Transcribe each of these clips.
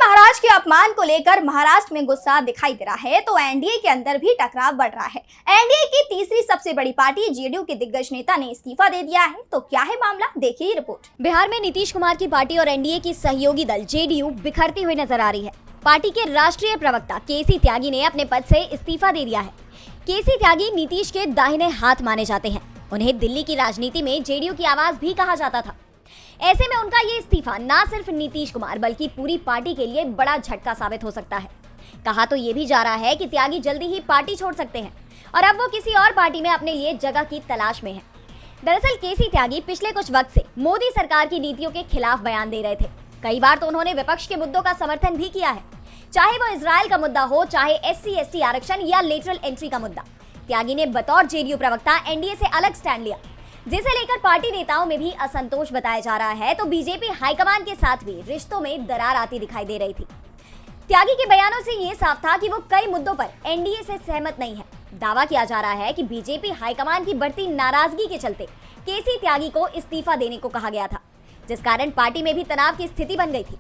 महाराज के अपमान को लेकर महाराष्ट्र में गुस्सा दिखाई दे रहा है तो एनडीए के अंदर भी टकराव बढ़ रहा है। एनडीए की तीसरी सबसे बड़ी पार्टी जेडीयू के दिग्गज नेता ने इस्तीफा दे दिया है। तो क्या है मामला, देखिए रिपोर्ट। बिहार में नीतीश कुमार की पार्टी और एनडीए की सहयोगी दल जेडीयू बिखरती हुई नजर आ रही है। पार्टी के राष्ट्रीय प्रवक्ता केसी त्यागी ने अपने पद से इस्तीफा दे दिया है। केसी त्यागी नीतीश के दाहिने हाथ माने जाते हैं। उन्हें दिल्ली की राजनीति में जेडीयू की आवाज भी कहा जाता था। ऐसे में उनका ये इस्तीफा न सिर्फ नीतीश कुमार बल्कि पूरी पार्टी के लिए बड़ा झटका साबित हो सकता है। कहा तो ये भी जा रहा है कि त्यागी जल्दी ही पार्टी छोड़ सकते हैं और अब वो किसी और पार्टी में अपने लिए जगह की तलाश में हैं। दरअसल केसी त्यागी पिछले कुछ वक्त से मोदी सरकार की नीतियों के खिलाफ बयान दे रहे थे। कई बार तो उन्होंने विपक्ष के मुद्दों का समर्थन भी किया है, चाहे वो इजरायल का मुद्दा हो, चाहे SC/ST आरक्षण या लेटरल एंट्री का मुद्दा। त्यागी ने बतौर जेडीयू प्रवक्ता एनडीए से अलग स्टैंड लिया, जिसे लेकर पार्टी नेताओं में भी असंतोष बताया जा रहा है। तो बीजेपी हाईकमान के साथ भी रिश्तों में दरार आती दिखाई दे रही थी। त्यागी के बयानों से ये साफ था कि वो कई मुद्दों पर एनडीए से सहमत नहीं है। दावा किया जा रहा है कि बीजेपी हाईकमान की बढ़ती नाराजगी के चलते केसी त्यागी को इस्तीफा देने को कहा गया था, जिस कारण पार्टी में भी तनाव की स्थिति बन गई थी।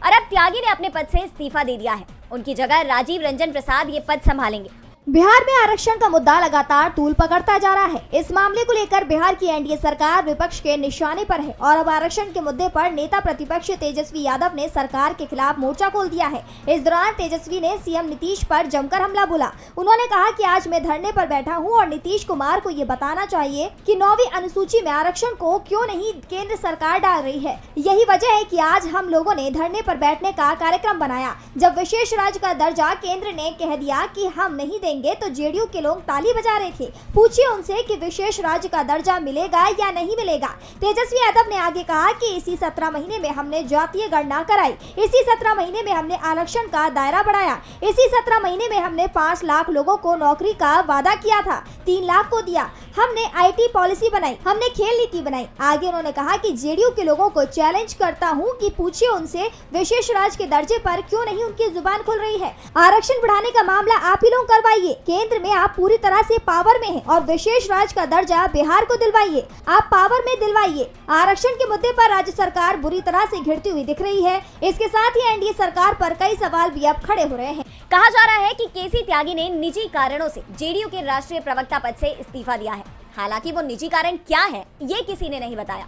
और अब त्यागी ने अपने पद से इस्तीफा दे दिया है। उनकी जगह राजीव रंजन प्रसाद ये पद संभालेंगे। बिहार में आरक्षण का मुद्दा लगातार तूल पकड़ता जा रहा है। इस मामले को लेकर बिहार की एनडीए सरकार विपक्ष के निशाने पर है और अब आरक्षण के मुद्दे पर नेता प्रतिपक्ष तेजस्वी यादव ने सरकार के खिलाफ मोर्चा खोल दिया है। इस दौरान तेजस्वी ने सीएम नीतीश पर जमकर हमला बोला। उन्होंने कहा कि आज मैं धरने पर बैठा हूं और नीतीश कुमार को ये बताना चाहिए कि 9वीं अनुसूची में आरक्षण को क्यों नहीं केंद्र सरकार डाल रही है। यही वजह है कि आज हम लोगों ने धरने पर बैठने का कार्यक्रम बनाया। जब विशेष राज्य का दर्जा केंद्र ने कह दिया कि हम नहीं देंगे तो जेडीयू के लोग ताली बजा रहे थे। पूछिए उनसे कि विशेष राज्य का दर्जा मिलेगा या नहीं मिलेगा। तेजस्वी यादव ने आगे कहा कि इसी 17 महीने में हमने जातीय गणना कराई, इसी 17 महीने में हमने आरक्षण का दायरा बढ़ाया, इसी 17 महीने में हमने 5 लाख लोगों को नौकरी का वादा किया था, 3 लाख को दिया, हमने IT पॉलिसी बनाई, हमने खेल नीति बनाई। आगे उन्होंने कहा कि जेडीयू के लोगों को चैलेंज करता हूं कि पूछिए उनसे विशेष राज्य के दर्जे पर क्यों नहीं उनकी जुबान खुल रही है। आरक्षण बढ़ाने का मामला आप ही लोग करवाइए। केंद्र में आप पूरी तरह से पावर में हैं और विशेष राज्य का दर्जा बिहार को दिलवाइए। आप पावर में दिलवाइए। आरक्षण के मुद्दे पर राज्य सरकार बुरी तरह से घिरती हुई दिख रही है। इसके साथ ही एनडीए सरकार पर कई सवाल भी अब खड़े हो रहे हैं। कहा जा रहा है कि केसी त्यागी ने निजी कारणों से जेडीयू के राष्ट्रीय प्रवक्ता पद से इस्तीफा दिया है। हालांकि वो निजी कारण क्या है ये किसी ने नहीं बताया,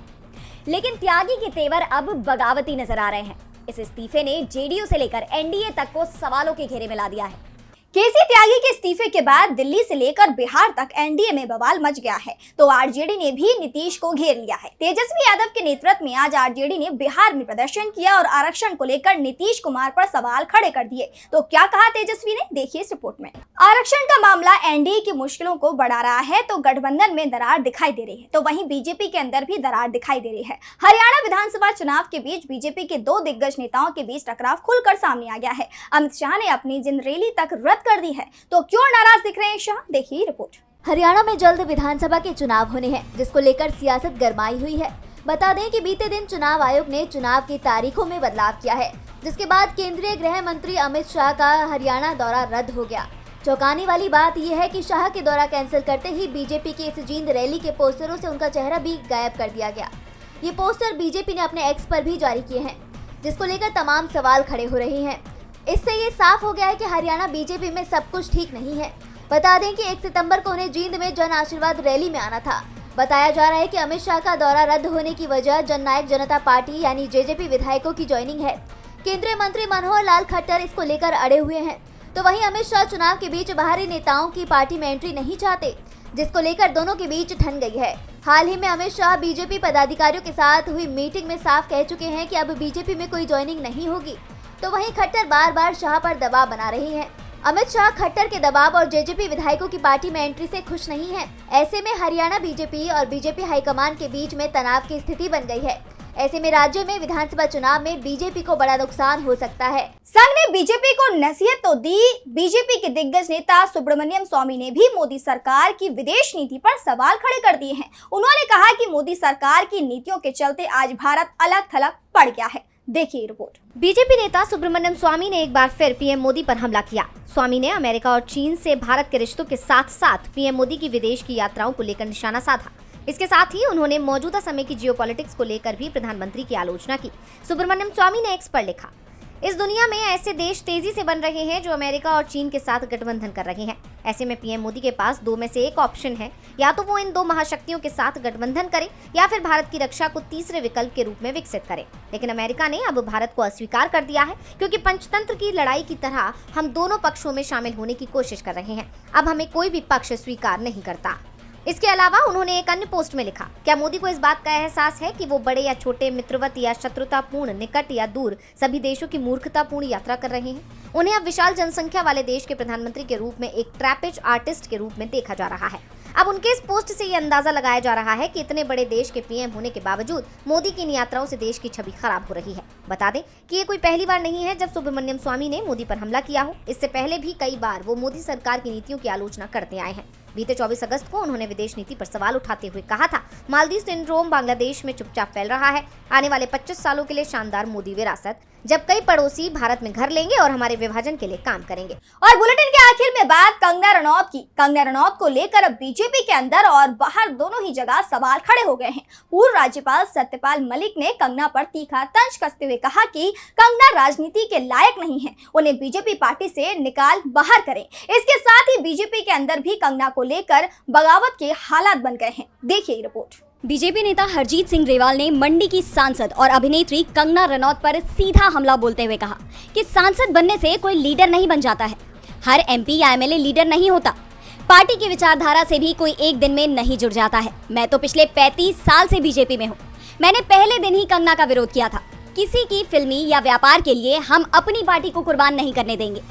लेकिन त्यागी के तेवर अब बगावती नजर आ रहे हैं। इस इस्तीफे ने जेडीयू से लेकर एनडीए तक को सवालों के घेरे में ला दिया है। केसी त्यागी के इस्तीफे के बाद दिल्ली से लेकर बिहार तक एनडीए में बवाल मच गया है। तो आरजेडी ने भी नीतीश को घेर लिया है। तेजस्वी यादव के नेतृत्व में आज आरजेडी ने बिहार में प्रदर्शन किया और आरक्षण को लेकर नीतीश कुमार पर सवाल खड़े कर दिए। तो क्या कहा तेजस्वी ने, देखिए इस रिपोर्ट में। आरक्षण का मामला एनडीए की मुश्किलों को बढ़ा रहा है तो गठबंधन में दरार दिखाई दे रही है, तो वहीं बीजेपी के अंदर भी दरार दिखाई दे रही है। हरियाणा विधानसभा चुनाव के बीच बीजेपी के 2 दिग्गज नेताओं के बीच टकराव खुलकर सामने आ गया है। अमित शाह ने अपनी जिंद रैली तक रद्द कर दी है। तो क्यों नाराज दिख रहे हैं शाह, देखिए रिपोर्ट। हरियाणा में जल्द विधानसभा के चुनाव होने हैं, जिसको लेकर सियासत गरमाई हुई है। बता दें कि बीते दिन चुनाव आयोग ने चुनाव की तारीखों में बदलाव किया है, जिसके बाद केंद्रीय गृह मंत्री अमित शाह का हरियाणा दौरा रद्द हो गया। चौंकाने वाली बात यह है कि शाह के दौरा कैंसिल करते ही बीजेपी की इस जींद रैली के पोस्टरों से उनका चेहरा भी गायब कर दिया गया। ये पोस्टर बीजेपी ने अपने एक्स पर भी जारी किए हैं, जिसको लेकर तमाम सवाल खड़े हो रहे हैं। इससे ये साफ हो गया है कि हरियाणा बीजेपी में सब कुछ ठीक नहीं है। बता दें कि 1 सितंबर को उन्हें जींद में जन आशीर्वाद रैली में आना था। बताया जा रहा है कि अमित शाह का दौरा रद्द होने की वजह जननायक जनता पार्टी यानी जेजेपी विधायकों की ज्वाइनिंग है। केंद्रीय मंत्री मनोहर लाल खट्टर इसको लेकर अड़े हुए हैं। तो वहीं अमित शाह चुनाव के बीच बाहरी नेताओं की पार्टी में एंट्री नहीं चाहते, जिसको लेकर दोनों के बीच ठन गई है। हाल ही में अमित शाह बीजेपी पदाधिकारियों के साथ हुई मीटिंग में साफ कह चुके हैं कि अब बीजेपी में कोई ज्वाइनिंग नहीं होगी। तो वहीं खट्टर बार बार शाह पर दबाव बना रही हैं। अमित शाह खट्टर के दबाव और जेजेपी विधायकों की पार्टी में एंट्री से खुश नहीं है। ऐसे में हरियाणा बीजेपी और बीजेपी हाईकमान के बीच में तनाव की स्थिति बन गई है। ऐसे में राज्य में विधानसभा चुनाव में बीजेपी को बड़ा नुकसान हो सकता है। संघ ने बीजेपी को नसीहत तो दी। बीजेपी के दिग्गज नेता सुब्रमण्यम स्वामी ने भी मोदी सरकार की विदेश नीति पर सवाल खड़े कर दिए हैं। उन्होंने कहा कि मोदी सरकार की नीतियों के चलते आज भारत अलग थलग पड़ गया है। देखिए रिपोर्ट। बीजेपी नेता सुब्रमण्यम स्वामी ने एक बार फिर पीएम मोदी पर हमला किया। स्वामी ने अमेरिका और चीन से भारत के रिश्तों के साथ साथ पीएम मोदी की विदेश की यात्राओं को लेकर निशाना साधा। इसके साथ ही उन्होंने मौजूदा समय की जियोपॉलिटिक्स को लेकर भी प्रधानमंत्री की आलोचना की। सुब्रमण्यम स्वामी ने एक्स पर लिखा, इस दुनिया में ऐसे देश तेजी से बन रहे हैं जो अमेरिका और चीन के साथ गठबंधन कर रहे हैं। ऐसे में पीएम मोदी के पास दो में से एक ऑप्शन है, या तो वो इन दो महाशक्तियों के साथ गठबंधन करे या फिर भारत की रक्षा को तीसरे विकल्प के रूप में विकसित करे। लेकिन अमेरिका ने अब भारत को अस्वीकार कर दिया है, क्योंकि पंचतंत्र की लड़ाई की तरह हम दोनों पक्षों में शामिल होने की कोशिश कर रहे हैं। अब हमें कोई भी पक्ष स्वीकार नहीं करता। इसके अलावा उन्होंने एक अन्य पोस्ट में लिखा, क्या मोदी को इस बात का एहसास है कि वो बड़े या छोटे, मित्रवत या शत्रुतापूर्ण, निकट या दूर सभी देशों की मूर्खतापूर्ण यात्रा कर रहे हैं। उन्हें अब विशाल जनसंख्या वाले देश के प्रधानमंत्री के रूप में एक ट्रैपेज आर्टिस्ट के रूप में देखा जा रहा है। अब उनके इस पोस्ट से ये अंदाजा लगाया जा रहा है कि इतने बड़े देश के पीएम होने के बावजूद मोदी की इन यात्राओं से देश की छवि खराब हो रही है। बता दें कि ये कोई पहली बार नहीं है जब सुब्रमण्यम स्वामी ने मोदी पर हमला किया हो। इससे पहले भी कई बार वो मोदी सरकार की नीतियों की आलोचना करते आए हैं। बीते 24 अगस्त को उन्होंने विदेश नीति पर सवाल उठाते हुए कहा था, मालदीव सिंड्रोम बांग्लादेश में चुपचाप फैल रहा है। आने वाले 25 सालों के लिए शानदार मोदी विरासत, जब कई पड़ोसी भारत में घर लेंगे और हमारे विभाजन के लिए काम करेंगे। और बुलेटिन के आखिर में बात कंगना रनौत की। कंगना रनौत को लेकर अब बीजेपी के अंदर और बाहर दोनों ही जगह सवाल खड़े हो गए हैं। पूर्व राज्यपाल सत्यपाल मलिक ने कंगना पर तीखा तंज कसते हुए कहा कि कंगना राजनीति के लायक नहीं है, उन्हें बीजेपी पार्टी से निकाल बाहर करें। इसके साथ ही बीजेपी के अंदर भी कंगना को लेकर बगावत के हालात बन गए हैं। देखिए रिपोर्ट। बीजेपी नेता हरजीत सिंह रेवाल ने मंडी की सांसद और अभिनेत्री कंगना रनौत पर सीधा हमला बोलते हुए कहा कि सांसद बनने से कोई लीडर नहीं बन जाता है। हर एमपी या एमएलए लीडर नहीं होता। पार्टी की विचारधारा से भी कोई एक दिन में नहीं जुड़ जाता है। मैं तो पिछले 35 साल से बीजेपी में हूँ। मैंने पहले दिन ही कंगना का विरोध किया था। किसी की फिल्मी या व्यापार के लिए हम अपनी पार्टी को कुर्बान नहीं करने देंगे।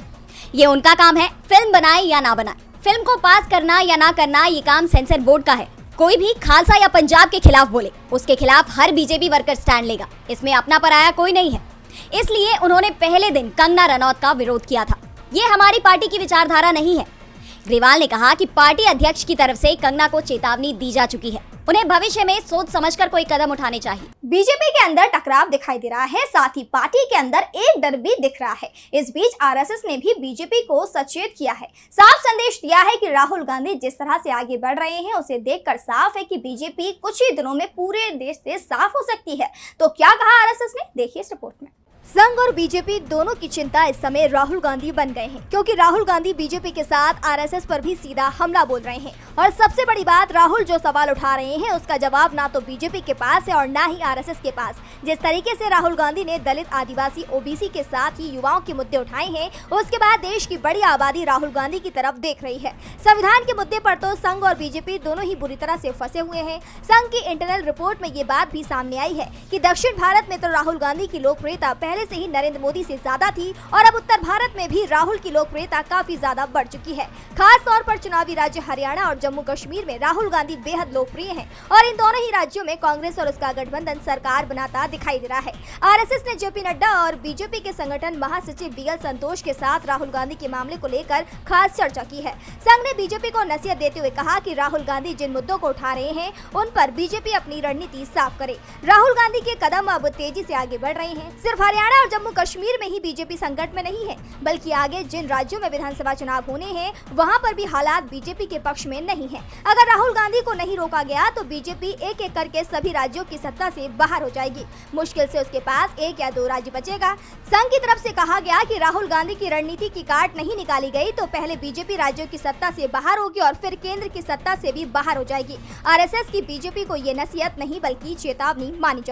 ये उनका काम है, फिल्म बनाए या ना बनाए। फिल्म को पास करना या ना करना ये काम सेंसर बोर्ड का है। कोई भी खालसा या पंजाब के खिलाफ बोले, उसके खिलाफ हर बीजेपी वर्कर स्टैंड लेगा। इसमें अपना पराया कोई नहीं है। इसलिए उन्होंने पहले दिन कंगना रनौत का विरोध किया था। ये हमारी पार्टी की विचारधारा नहीं है। ग्रेवाल ने कहा कि पार्टी अध्यक्ष की तरफ से कंगना को चेतावनी दी जा चुकी है। उन्हें भविष्य में सोच समझकर कोई कदम उठाने चाहिए। बीजेपी के अंदर टकराव दिखाई दे रहा है, साथ ही पार्टी के अंदर एक डर भी दिख रहा है। इस बीच आरएसएस ने भी बीजेपी को सचेत किया है, साफ संदेश दिया है कि राहुल गांधी जिस तरह से आगे बढ़ रहे हैं उसे देखकर साफ है कि बीजेपी कुछ ही दिनों में पूरे देश से साफ हो सकती है। तो क्या कहा आरएसएस ने, देखिए इस रिपोर्ट में। संघ और बीजेपी दोनों की चिंता इस समय राहुल गांधी बन गए हैं, क्योंकि राहुल गांधी बीजेपी के साथ आरएसएस पर भी सीधा हमला बोल रहे हैं। और सबसे बड़ी बात, राहुल जो सवाल उठा रहे हैं उसका जवाब ना तो बीजेपी के पास है और ना ही आरएसएस के पास। जिस तरीके से राहुल गांधी ने दलित, आदिवासी, ओबीसी के साथ ही युवाओं के मुद्दे उठाए हैं, उसके बाद देश की बड़ी आबादी राहुल गांधी की तरफ देख रही है। संविधान के मुद्दे पर तो संघ और बीजेपी दोनों ही बुरी तरह से फंसे हुए हैं। संघ की इंटरनल रिपोर्ट में ये बात भी सामने आई है कि दक्षिण भारत में तो राहुल गांधी की लोकप्रियता पहले से ही नरेंद्र मोदी से ज्यादा थी और अब उत्तर भारत में भी राहुल की लोकप्रियता काफी ज्यादा बढ़ चुकी है। खास तौर पर चुनावी राज्य हरियाणा और जम्मू कश्मीर में राहुल गांधी बेहद लोकप्रिय हैं और इन दोनों ही राज्यों में कांग्रेस और उसका गठबंधन सरकार बनाता दिखाई दे रहा है। आरएसएस ने जेपी नड्डा और बीजेपी के संगठन महासचिव बीएल संतोष के साथ राहुल गांधी के मामले को लेकर खास चर्चा की है। संघ ने बीजेपी को नसीहत देते हुए कहा कि राहुल गांधी जिन मुद्दों को उठा रहे हैं उन पर बीजेपी अपनी रणनीति साफ करे। राहुल गांधी के कदम अब तेजी से आगे बढ़ रहे हैं। सिर्फ हरियाणा और जम्मू कश्मीर में ही बीजेपी संकट में नहीं है, बल्कि आगे जिन राज्यों में विधानसभा चुनाव होने हैं वहां पर भी हालात बीजेपी के पक्ष में नहीं है। अगर राहुल गांधी को नहीं रोका गया तो बीजेपी एक एक करके सभी राज्यों की सत्ता से बाहर हो जाएगी। मुश्किल से उसके पास 1 या 2 राज्य बचेगा। संघ की तरफ से कहा गया कि राहुल गांधी की रणनीति की काट नहीं निकाली गई तो पहले बीजेपी राज्यों की सत्ता से बाहर होगी और फिर केंद्र की सत्ता से भी बाहर हो जाएगी। आरएसएस की बीजेपी को ये नसीहत नहीं बल्कि चेतावनी मानी जा